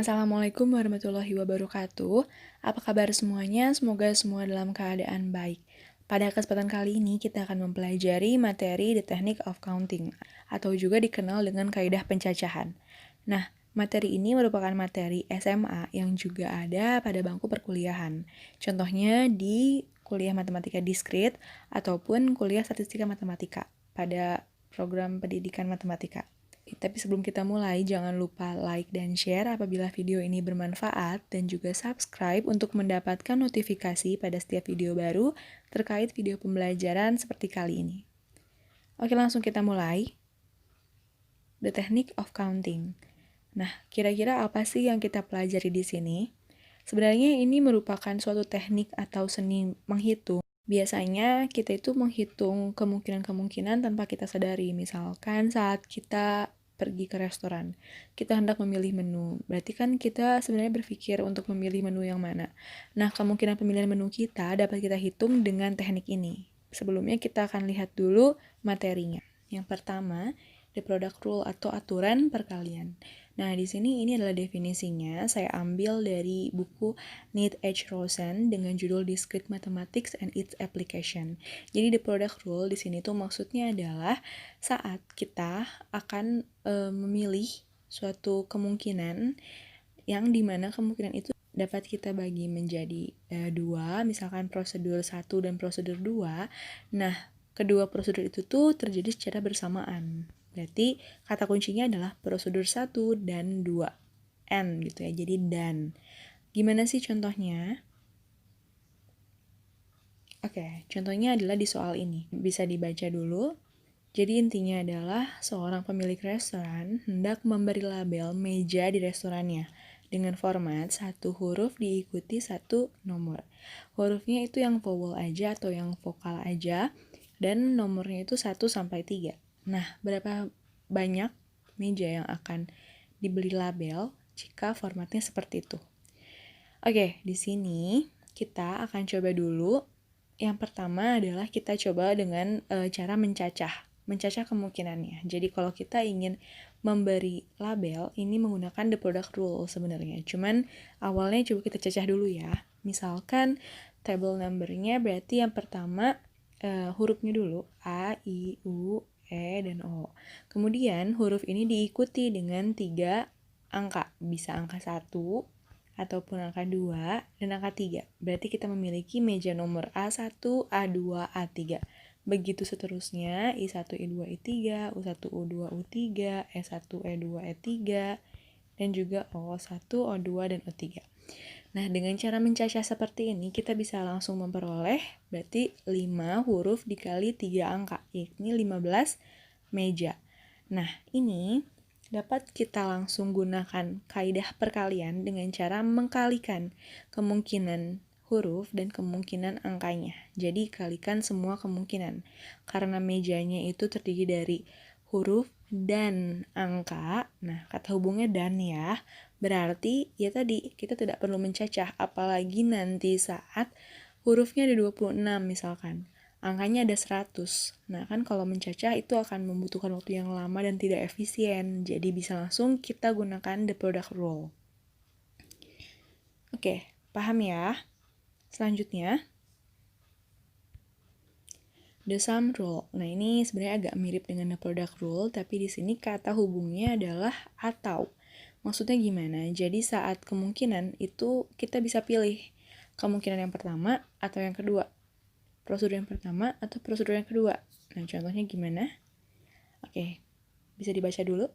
Assalamualaikum warahmatullahi wabarakatuh. Apa kabar semuanya? Semoga semua dalam keadaan baik. Pada kesempatan kali ini kita akan mempelajari materi The Technique of Counting atau juga dikenal dengan kaidah pencacahan. Nah, materi ini merupakan materi SMA yang juga ada pada bangku perkuliahan. Contohnya di kuliah matematika diskrit ataupun kuliah statistika matematika pada program pendidikan matematika. Tapi sebelum kita mulai, jangan lupa like dan share apabila video ini bermanfaat dan juga subscribe untuk mendapatkan notifikasi pada setiap video baru terkait video pembelajaran seperti kali ini. Oke, langsung kita mulai. The Technique of Counting. Nah, kira-kira apa sih yang kita pelajari di sini? Sebenarnya ini merupakan suatu teknik atau seni menghitung. Biasanya kita itu menghitung kemungkinan-kemungkinan tanpa kita sadari. Misalkan saat kita pergi ke restoran, kita hendak memilih menu. Berarti kan kita sebenarnya berpikir untuk memilih menu yang mana. Nah, kemungkinan pemilihan menu kita dapat kita hitung dengan teknik ini. Sebelumnya kita akan lihat dulu materinya. Yang pertama, the product rule atau aturan perkalian. Nah, di sini ini adalah definisinya. Saya ambil dari buku Neil H. Rosen dengan judul Discrete Mathematics and its Application. Jadi the product rule di sini tuh maksudnya adalah saat kita akan memilih suatu kemungkinan yang dimana kemungkinan itu dapat kita bagi menjadi dua, misalkan prosedur 1 dan prosedur 2. Nah, kedua prosedur itu tuh terjadi secara bersamaan. Berarti kata kuncinya adalah prosedur 1 dan 2. N gitu ya, jadi dan. Gimana sih contohnya? Oke, contohnya adalah di soal ini. Bisa dibaca dulu. Jadi intinya adalah seorang pemilik restoran hendak memberi label meja di restorannya dengan format satu huruf diikuti satu nomor. Hurufnya itu yang vowel aja atau yang vokal aja dan nomornya itu 1 sampai 3. Nah, berapa banyak meja yang akan diberi label jika formatnya seperti itu? Oke, di sini kita akan coba dulu. Yang pertama adalah kita coba dengan cara mencacah kemungkinannya. Jadi kalau kita ingin memberi label, ini menggunakan the product rule sebenarnya. Cuman awalnya coba kita cacah dulu ya. Misalkan table number-nya berarti yang pertama hurufnya dulu, A, I, U, E, dan O. Kemudian huruf ini diikuti dengan 3 angka. Bisa angka 1, ataupun angka 2, dan angka 3. Berarti kita memiliki meja nomor A1, A2, A3. Begitu seterusnya, I1, I2, I3, U1, U2, U3, E1, E2, E3, dan juga O1, O2, dan O3. Nah, dengan cara mencacah seperti ini, kita bisa langsung memperoleh berarti 5 huruf dikali 3 angka, yakni 15 meja. Nah, ini dapat kita langsung gunakan kaidah perkalian dengan cara mengkalikan kemungkinan huruf dan kemungkinan angkanya. Jadi, kalikan semua kemungkinan. Karena mejanya itu terdiri dari huruf dan angka, nah kata hubungnya dan ya, berarti ya tadi kita tidak perlu mencacah, apalagi nanti saat hurufnya ada 26 misalkan. Angkanya ada 100. Nah, kan kalau mencacah itu akan membutuhkan waktu yang lama dan tidak efisien. Jadi bisa langsung kita gunakan the product rule. Oke, paham ya? Selanjutnya, the sum rule. Nah, ini sebenarnya agak mirip dengan the product rule, tapi di sini kata hubungnya adalah atau. Maksudnya gimana? Jadi saat kemungkinan itu kita bisa pilih kemungkinan yang pertama atau yang kedua. Prosedur yang pertama atau prosedur yang kedua. Nah, contohnya gimana? Oke, bisa dibaca dulu.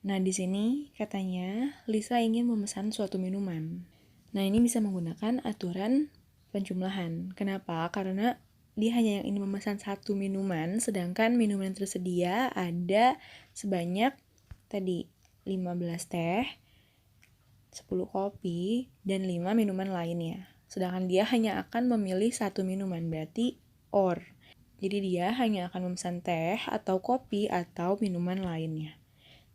Nah, di sini katanya Lisa ingin memesan suatu minuman. Nah, ini bisa menggunakan aturan penjumlahan. Kenapa? Karena dia hanya yang ingin memesan satu minuman, sedangkan minuman yang tersedia ada sebanyak tadi 15 teh, 10 kopi, dan 5 minuman lainnya. Sedangkan dia hanya akan memilih satu minuman, berarti or. Jadi dia hanya akan memesan teh atau kopi atau minuman lainnya.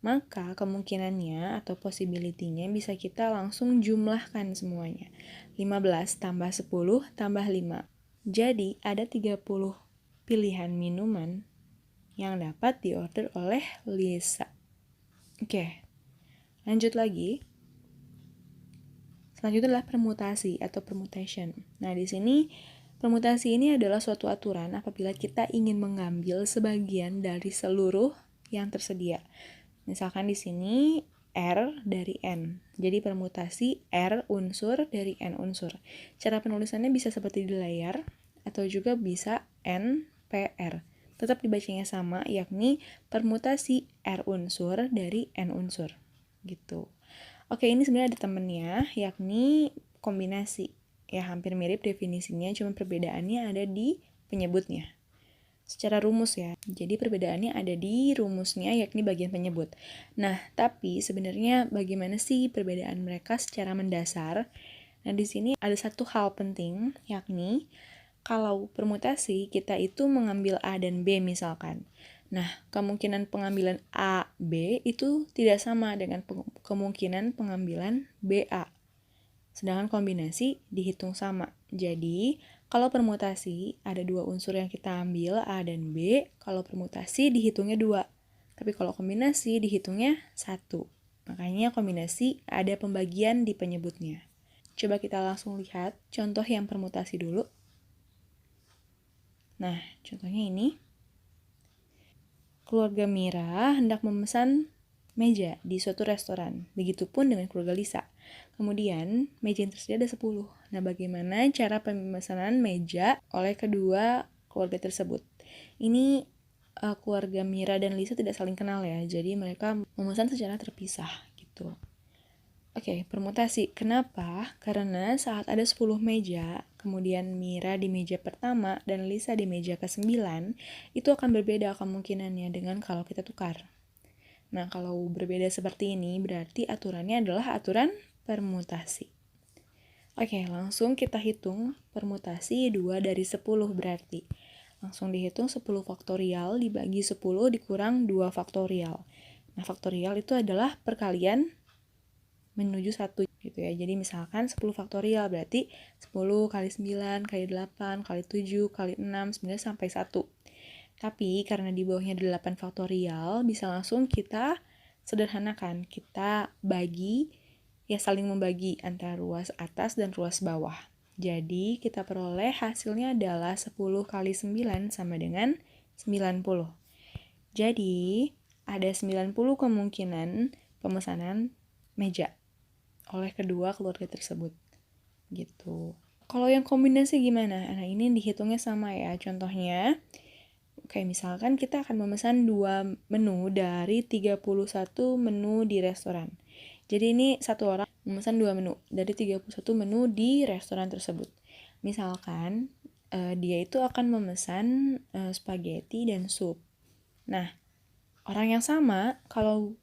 Maka kemungkinannya atau possibility-nya bisa kita langsung jumlahkan semuanya. 15 tambah 10 tambah 5. Jadi ada 30 pilihan minuman yang dapat diorder oleh Lisa. Oke. Lanjut lagi. Selanjutnya adalah permutasi atau permutation. Nah, di sini permutasi ini adalah suatu aturan apabila kita ingin mengambil sebagian dari seluruh yang tersedia. Misalkan di sini R dari N. Jadi permutasi R unsur dari N unsur. Cara penulisannya bisa seperti di layar atau juga bisa N PR. Tetap dibacanya sama, yakni permutasi R unsur dari N unsur. Gitu. Oke, ini sebenarnya ada temennya, yakni kombinasi. Ya, hampir mirip definisinya, cuma perbedaannya ada di penyebutnya. Secara rumus ya, jadi perbedaannya ada di rumusnya, yakni bagian penyebut. Nah, tapi sebenarnya bagaimana sih perbedaan mereka secara mendasar? Nah, di sini ada satu hal penting, yakni kalau permutasi kita itu mengambil A dan B misalkan. Nah, kemungkinan pengambilan A, B itu tidak sama dengan kemungkinan pengambilan BA. Sedangkan kombinasi dihitung sama. Jadi, kalau permutasi ada dua unsur yang kita ambil, A dan B. Kalau permutasi dihitungnya 2. Tapi kalau kombinasi dihitungnya 1. Makanya kombinasi ada pembagian di penyebutnya. Coba kita langsung lihat contoh yang permutasi dulu. Nah, contohnya ini. Keluarga Mira hendak memesan meja di suatu restoran. Begitupun dengan keluarga Lisa. Kemudian, meja yang tersedia ada 10. Nah, bagaimana cara pemesanan meja oleh kedua keluarga tersebut? Ini keluarga Mira dan Lisa tidak saling kenal ya. Jadi mereka memesan secara terpisah gitu. Oke, permutasi. Kenapa? Karena saat ada 10 meja, kemudian Mira di meja pertama dan Lisa di meja ke-9, itu akan berbeda kemungkinannya dengan kalau kita tukar. Nah, kalau berbeda seperti ini, berarti aturannya adalah aturan permutasi. Oke, langsung kita hitung permutasi 2 dari 10 berarti. Langsung dihitung 10 faktorial dibagi 10 dikurang 2 faktorial. Nah, faktorial itu adalah perkalian menuju 1 gitu ya. Jadi misalkan 10 faktorial berarti 10 kali 9 kali 8 kali 7 kali 6 9 sampai 1. Tapi karena di bawahnya 8 faktorial bisa langsung kita sederhanakan. Kita bagi ya saling membagi antara ruas atas dan ruas bawah. Jadi kita peroleh hasilnya adalah 10 kali 9 sama dengan 90. Jadi ada 90 kemungkinan pemesanan meja oleh kedua keluarga tersebut gitu. Kalau yang kombinasi gimana? Nah, ini dihitungnya sama ya. Contohnya, kayak misalkan kita akan memesan 2 menu dari 31 menu di restoran. Jadi ini satu orang memesan 2 menu dari 31 menu di restoran tersebut. Misalkan dia itu akan memesan spaghetti dan sup. Nah, orang yang sama kalau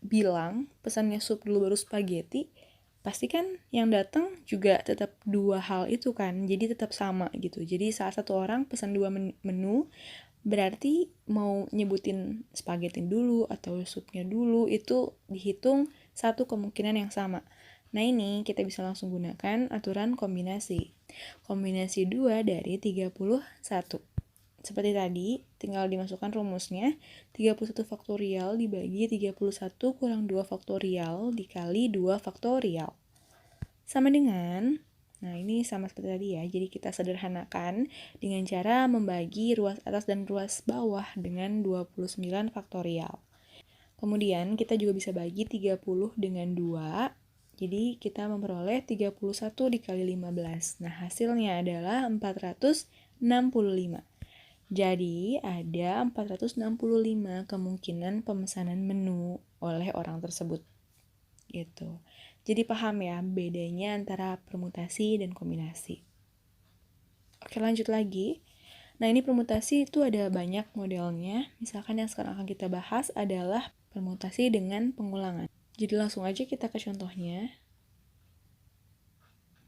bilang pesannya sup dulu baru spaghetti, pasti kan yang datang juga tetap 2 hal itu kan, jadi tetap sama gitu. Jadi salah satu orang pesan 2 menu, berarti mau nyebutin spaghetti dulu atau supnya dulu, itu dihitung satu kemungkinan yang sama. Nah, ini kita bisa langsung gunakan aturan kombinasi. Kombinasi 2 dari 31. Seperti tadi, tinggal dimasukkan rumusnya, 31 faktorial dibagi 31 kurang 2 faktorial dikali 2 faktorial. Sama dengan, nah ini sama seperti tadi ya, jadi kita sederhanakan dengan cara membagi ruas atas dan ruas bawah dengan 29 faktorial. Kemudian kita juga bisa bagi 30 dengan 2, jadi kita memperoleh 31 dikali 15. Nah, hasilnya adalah 465. Jadi, ada 465 kemungkinan pemesanan menu oleh orang tersebut. Gitu. Jadi paham ya bedanya antara permutasi dan kombinasi. Oke, lanjut lagi. Nah, ini permutasi itu ada banyak modelnya. Misalkan yang sekarang akan kita bahas adalah permutasi dengan pengulangan. Jadi langsung aja kita ke contohnya.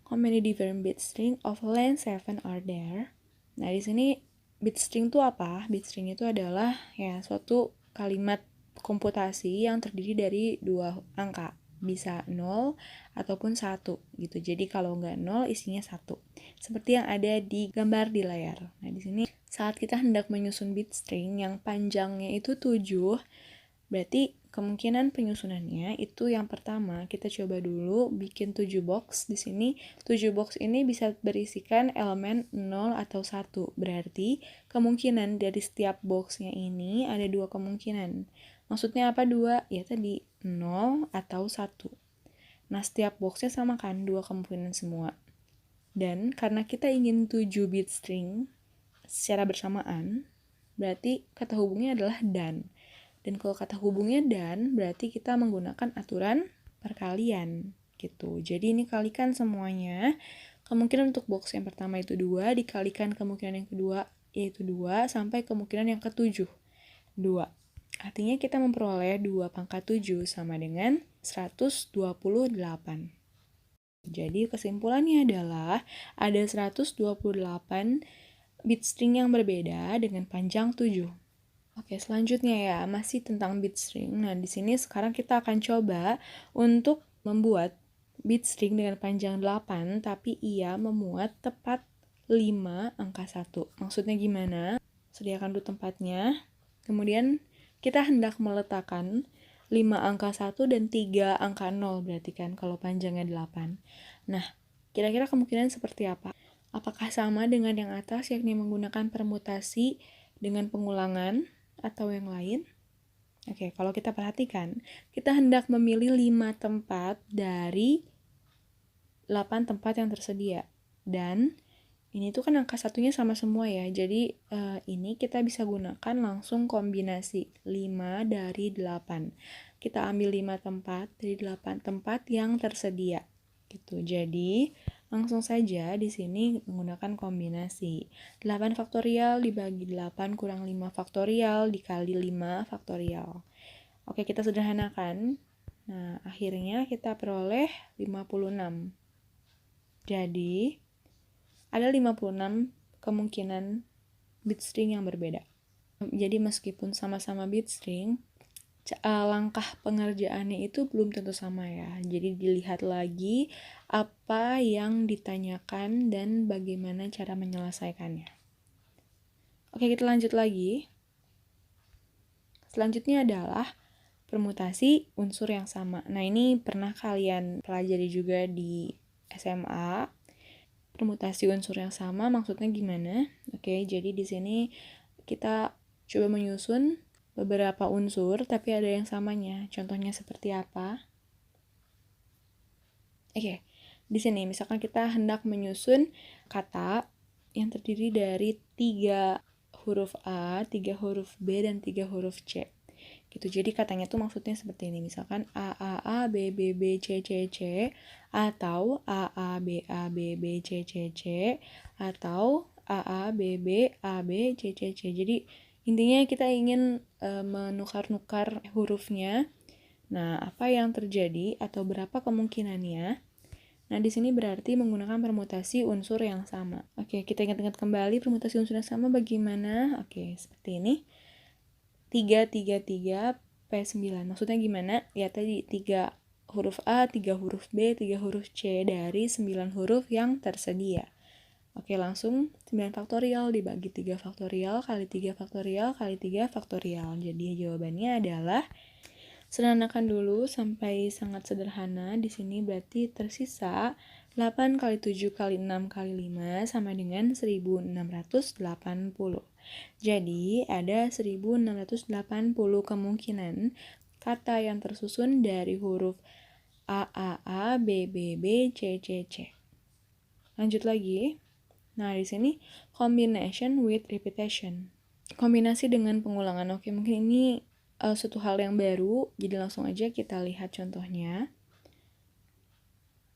How many different bit string of length 7 are there? Nah, di sini bit string itu apa? Bit string itu adalah ya suatu kalimat komputasi yang terdiri dari 2 angka. Bisa 0 ataupun 1 gitu. Jadi kalau nggak 0 isinya 1. Seperti yang ada di gambar di layar. Nah, di sini saat kita hendak menyusun bit string yang panjangnya itu 7, berarti kemungkinan penyusunannya itu yang pertama, kita coba dulu bikin 7 box. Di sini 7 box ini bisa berisikan elemen 0 atau 1. Berarti kemungkinan dari setiap boxnya ini ada 2 kemungkinan. Maksudnya apa 2? Ya tadi 0 atau 1. Nah, setiap boxnya sama kan 2 kemungkinan semua. Dan karena kita ingin 7 bit string secara bersamaan, berarti kata hubungnya adalah dan. Dan kalau kata hubungnya dan, berarti kita menggunakan aturan perkalian gitu. Jadi ini kalikan semuanya. Kemungkinan untuk box yang pertama itu 2, dikalikan kemungkinan yang kedua yaitu 2, sampai kemungkinan yang ketujuh 2. Artinya kita memperoleh 2 pangkat 7 sama dengan 128. Jadi kesimpulannya adalah ada 128 bit string yang berbeda dengan panjang 7. Oke, selanjutnya ya, masih tentang bit string. Nah, di sini sekarang kita akan coba untuk membuat bit string dengan panjang 8, tapi ia memuat tepat 5 angka 1. Maksudnya gimana? Sediakan dulu tempatnya. Kemudian kita hendak meletakkan 5 angka 1 dan 3 angka 0 berarti kan kalau panjangnya 8. Nah, kira-kira kemungkinan seperti apa? Apakah sama dengan yang atas, yakni menggunakan permutasi dengan pengulangan atau yang lain? Oke, kalau kita perhatikan, kita hendak memilih 5 tempat dari 8 tempat yang tersedia. Dan ini tuh kan angka satunya sama semua ya, jadi ini kita bisa gunakan langsung kombinasi 5 dari 8. Kita ambil 5 tempat dari 8 tempat yang tersedia. Gitu. Jadi, langsung saja di sini menggunakan kombinasi. 8 faktorial dibagi 8 kurang 5 faktorial dikali 5 faktorial. Oke, kita sederhanakan. Nah, akhirnya kita peroleh 56. Jadi, ada 56 kemungkinan bit string yang berbeda. Jadi, meskipun sama-sama bit string, langkah pengerjaannya itu belum tentu sama ya. Jadi dilihat lagi apa yang ditanyakan dan bagaimana cara menyelesaikannya. Oke, kita lanjut lagi. Selanjutnya adalah permutasi unsur yang sama. Nah, ini pernah kalian pelajari juga di SMA. Permutasi unsur yang sama maksudnya gimana? Oke, jadi di sini kita coba menyusun beberapa unsur, tapi ada yang samanya. Contohnya seperti apa? Oke, di sini misalkan kita hendak menyusun kata yang terdiri dari 3 huruf A, 3 huruf B, dan 3 huruf C. Gitu. Jadi katanya tuh maksudnya seperti ini. Misalkan A, B, B, B, C, C, C, atau A, B, A, B, B, C, C, C, atau A, B, B, A, B, C, C, C. Jadi intinya kita ingin menukar-nukar hurufnya. Nah, apa yang terjadi atau berapa kemungkinannya? Nah, di sini berarti menggunakan permutasi unsur yang sama. Oke, kita ingat-ingat kembali permutasi unsur yang sama bagaimana? Oke, seperti ini. 3, 3, 3, P9. Maksudnya gimana? Ya tadi 3 huruf A, 3 huruf B, 3 huruf C dari 9 huruf yang tersedia. Oke, langsung 9 faktorial dibagi 3 faktorial kali 3 faktorial kali 3 faktorial. Jadi jawabannya adalah, sederhanakan dulu sampai sangat sederhana. Di sini berarti tersisa 8 kali 7 kali 6 kali 5 sama dengan 1680. Jadi ada 1680 kemungkinan kata yang tersusun dari huruf A, B, B, B, C, C, C. Lanjut lagi. Nah, di sini combination with repetition. Kombinasi dengan pengulangan. Oke, mungkin ini suatu hal yang baru, jadi langsung aja kita lihat contohnya.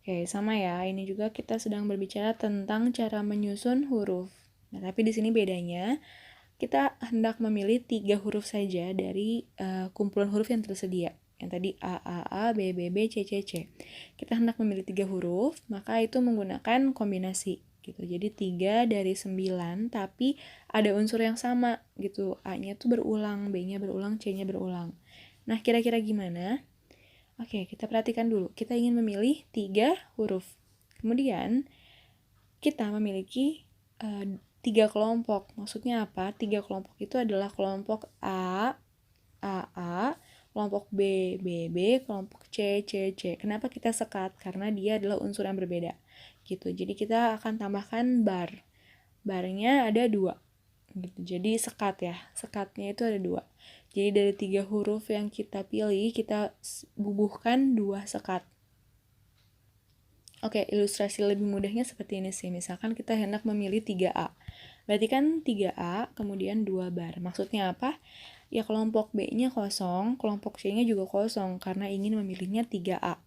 Oke, sama ya. Ini juga kita sedang berbicara tentang cara menyusun huruf. Nah, tapi di sini bedanya kita hendak memilih 3 huruf saja dari kumpulan huruf yang tersedia. Yang tadi A, B, B, B, C, C, C. Kita hendak memilih 3 huruf, maka itu menggunakan kombinasi gitu. Jadi 3 dari 9, tapi ada unsur yang sama gitu. A-nya tuh berulang, B-nya berulang, C-nya berulang. Nah, kira-kira gimana? Oke, kita perhatikan dulu. Kita ingin memilih 3 huruf. Kemudian, kita memiliki 3 kelompok. Maksudnya apa? 3 kelompok itu adalah kelompok A, kelompok B, kelompok C, C. Kenapa kita sekat? Karena dia adalah unsur yang berbeda. Gitu. Jadi kita akan tambahkan bar. Barnya ada 2. Gitu. Jadi sekat ya. Sekatnya itu ada 2. Jadi dari 3 huruf yang kita pilih, kita bubuhkan 2 sekat. Oke, ilustrasi lebih mudahnya seperti ini sih. Misalkan kita hendak memilih 3A. Berarti kan 3A, kemudian 2 bar. Maksudnya apa? Ya kelompok B-nya kosong, kelompok C-nya juga kosong, karena ingin memilihnya 3A.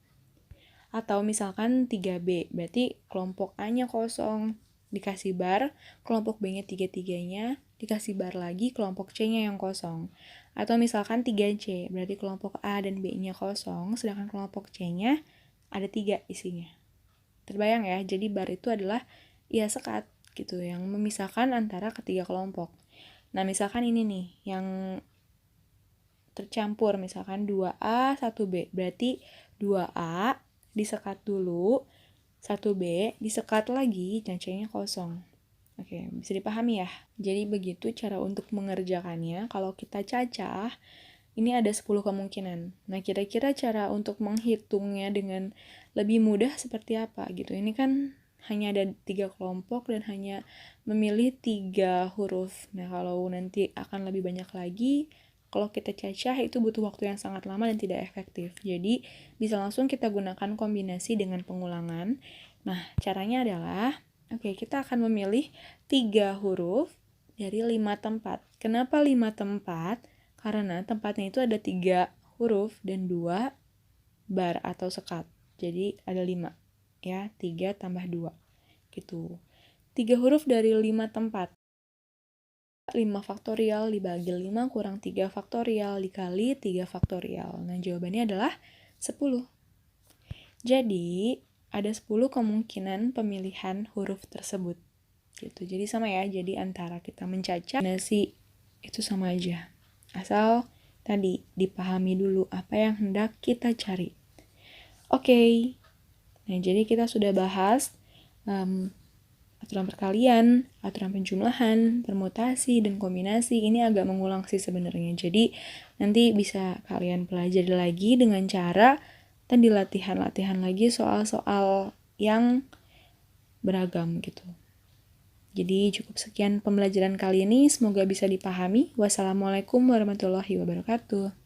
Atau misalkan 3B, berarti kelompok A-nya kosong, dikasih bar, kelompok B-nya 3-3-nya, dikasih bar lagi, kelompok C-nya yang kosong. Atau misalkan 3C, berarti kelompok A dan B-nya kosong, sedangkan kelompok C-nya ada 3 isinya. Terbayang ya, jadi bar itu adalah ya sekat gitu, yang memisahkan antara ketiga kelompok. Nah, misalkan ini nih, yang tercampur, misalkan 2A, 1B. Berarti 2A disekat dulu, 1B disekat lagi, dan C-nya kosong. Oke, bisa dipahami ya? Jadi begitu cara untuk mengerjakannya. Kalau kita cacah, ini ada 10 kemungkinan. Nah, kira-kira cara untuk menghitungnya dengan lebih mudah seperti apa gitu. Ini kan hanya ada 3 kelompok dan hanya memilih 3 huruf. Nah, kalau nanti akan lebih banyak lagi, kalau kita cacah itu butuh waktu yang sangat lama dan tidak efektif. Jadi, bisa langsung kita gunakan kombinasi dengan pengulangan. Nah, caranya adalah, kita akan memilih 3 huruf dari 5 tempat. Kenapa 5 tempat? Karena tempatnya itu ada 3 huruf dan 2 bar atau sekat. Jadi ada 5. Ya, 3 tambah 2. Gitu. 3 huruf dari 5 tempat. 5 faktorial dibagi 5 kurang 3 faktorial dikali 3 faktorial. Nah, jawabannya adalah 10. Jadi, ada 10 kemungkinan pemilihan huruf tersebut. Gitu. Jadi sama ya, jadi antara kita mencacah nasi itu sama aja. Asal tadi dipahami dulu apa yang hendak kita cari. Oke. Nah, jadi kita sudah bahas aturan perkalian, aturan penjumlahan, permutasi, dan kombinasi. Ini agak mengulang sih sebenarnya. Jadi nanti bisa kalian pelajari lagi dengan cara tadi latihan-latihan lagi soal-soal yang beragam gitu. Jadi cukup sekian pembelajaran kali ini. Semoga bisa dipahami. Wassalamualaikum warahmatullahi wabarakatuh.